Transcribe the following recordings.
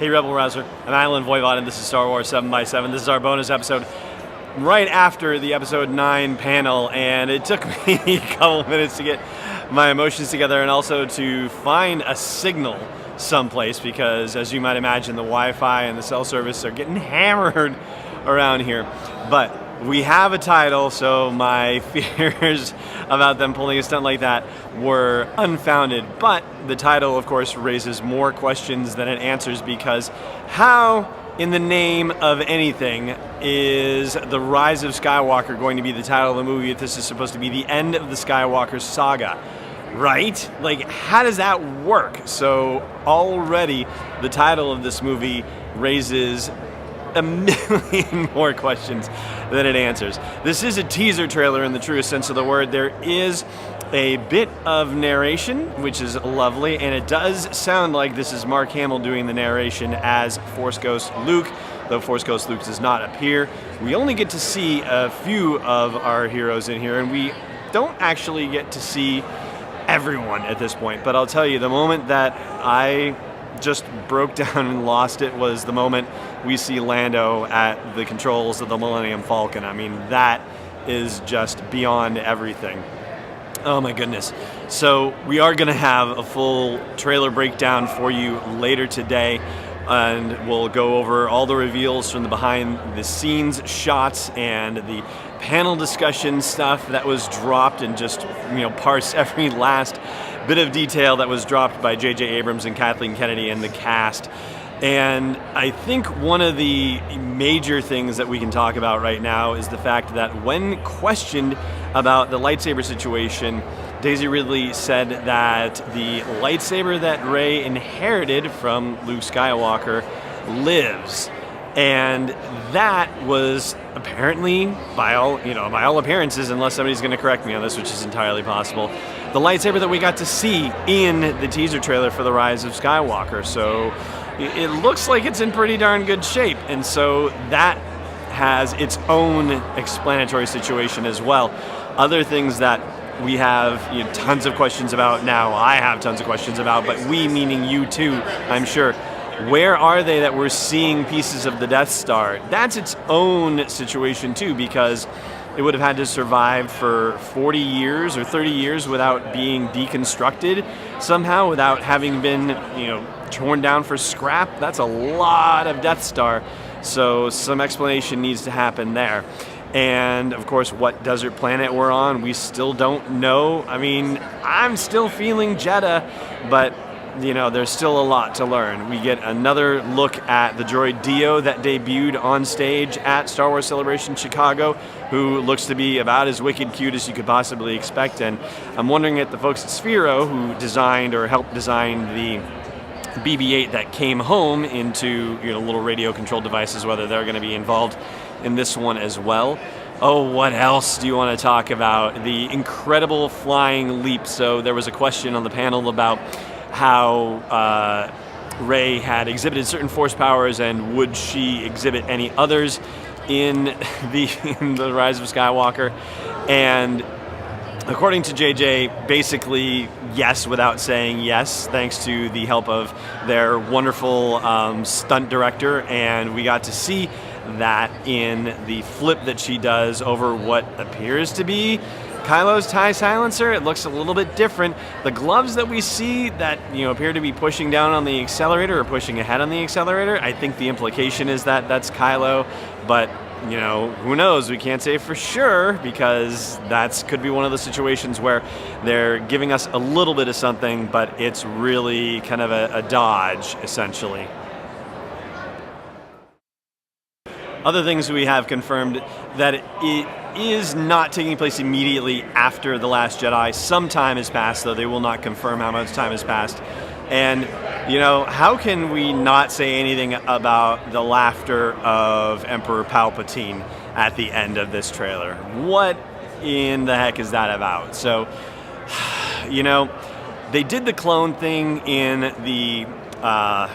Hey Rebel Rouser, I'm Alan Voivod and this is Star Wars 7x7. This is our bonus episode right after the episode 9 panel, and it took me a couple minutes to get my emotions together and also to find a signal someplace because, as you might imagine, the Wi-Fi and the cell service are getting hammered around here. But we have a title, so my fears about them pulling a stunt like that were unfounded. But the title, of course, raises more questions than it answers, because how in the name of anything is The Rise of Skywalker going to be the title of the movie if this is supposed to be the end of the Skywalker saga? Right? Like, how does that work? So already the title of this movie raises a million more questions than it answers. This is a teaser trailer in the truest sense of the word. There is a bit of narration, which is lovely, and it does sound like this is Mark Hamill doing the narration as Force Ghost Luke, though Force Ghost Luke does not appear. We only get to see a few of our heroes in here, and we don't actually get to see everyone at this point. But I'll tell you, the moment that I just broke down and lost it was the moment we see Lando at the controls of the Millennium Falcon. I mean, that is just beyond everything. Oh my goodness. So we are going to have a full trailer breakdown for you later today, and we'll go over all the reveals from the behind the scenes shots and the panel discussion stuff that was dropped, and just, parse every last bit of detail that was dropped by J.J. Abrams and Kathleen Kennedy and the cast. And I think one of the major things that we can talk about right now is the fact that when questioned about the lightsaber situation, Daisy Ridley said that the lightsaber that Rey inherited from Luke Skywalker lives. And that was apparently, by all appearances, unless somebody's going to correct me on this, which is entirely possible, the lightsaber that we got to see in the teaser trailer for The Rise of Skywalker. So it looks like it's in pretty darn good shape. And so that has its own explanatory situation as well. Other things that we have tons of questions about now, I have tons of questions about, but we, meaning you too, I'm sure. Where are they that we're seeing pieces of the Death Star? That's its own situation too, because it would have had to survive for 40 years or 30 years without being deconstructed somehow, without having been, torn down for scrap. That's a lot of Death Star. So some explanation needs to happen there. And of course, what desert planet we're on, we still don't know. I mean, I'm still feeling Jeddah, but there's still a lot to learn. We get another look at the droid Dio that debuted on stage at Star Wars Celebration Chicago, who looks to be about as wicked cute as you could possibly expect. And I'm wondering if the folks at Sphero, who designed or helped design the BB-8 that came home into little radio-controlled devices, whether they're going to be involved in this one as well. Oh, what else do you want to talk about? The incredible flying leap. So there was a question on the panel about how Rey had exhibited certain force powers, and would she exhibit any others in the Rise of Skywalker? And according to JJ, basically yes, without saying yes, thanks to the help of their wonderful stunt director. And we got to see that in the flip that she does over what appears to be Kylo's TIE silencer. It looks a little bit different. The gloves that we see that appear to be pushing down on the accelerator or pushing ahead on the accelerator, I think the implication is that that's Kylo, but who knows? We can't say for sure, because that's could be one of the situations where they're giving us a little bit of something, but it's really kind of a dodge, essentially. Other things we have confirmed that it is not taking place immediately after The Last Jedi. Some time has passed, though they will not confirm how much time has passed. And, how can we not say anything about the laughter of Emperor Palpatine at the end of this trailer? What in the heck is that about? So, they did the clone thing in the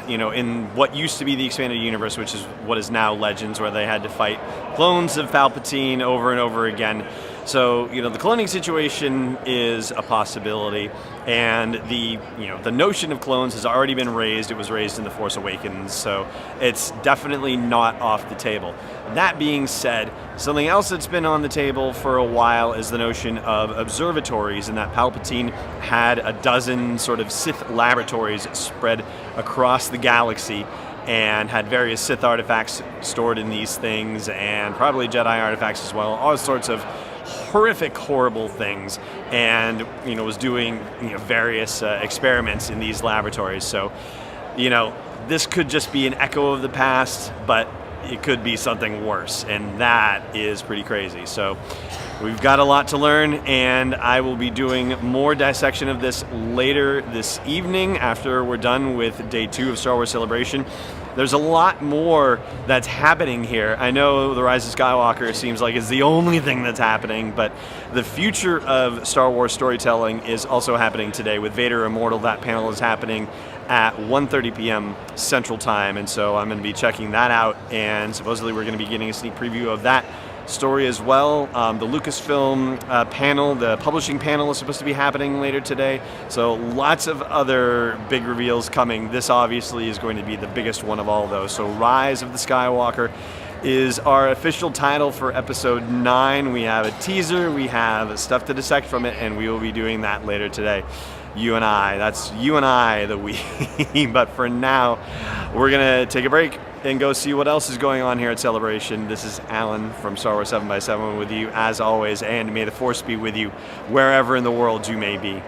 in what used to be the expanded universe, which is what is now Legends, where they had to fight clones of Palpatine over and over again. So, the cloning situation is a possibility, and the notion of clones has already been raised. It was raised in The Force Awakens, so it's definitely not off the table. That being said, something else that's been on the table for a while is the notion of observatories, and that Palpatine had a dozen sort of Sith laboratories spread across the galaxy, and had various Sith artifacts stored in these things, and probably Jedi artifacts as well, all sorts of horrific, horrible things, and was doing various experiments in these laboratories. So, this could just be an echo of the past, but it could be something worse, and that is pretty crazy. So we've got a lot to learn, and I will be doing more dissection of this later this evening after we're done with day 2 of Star Wars Celebration. There's a lot more that's happening here. I know The Rise of Skywalker seems like it's the only thing that's happening, but the future of Star Wars storytelling is also happening today with Vader Immortal. That panel is happening at 1:30 p.m. Central Time, and so I'm going to be checking that out, and supposedly we're going to be getting a sneak preview of that story as well. The Lucasfilm panel, the publishing panel, is supposed to be happening later today, so lots of other big reveals coming. This obviously is going to be the biggest one of all those. So Rise of the Skywalker is our official title for episode 9. We have a teaser, we have stuff to dissect from it, and we will be doing that later today. You and I, that's you and I, the we. But for now, we're going to take a break and go see what else is going on here at Celebration. This is Alan from Star Wars 7x7 with you as always, and may the Force be with you wherever in the world you may be.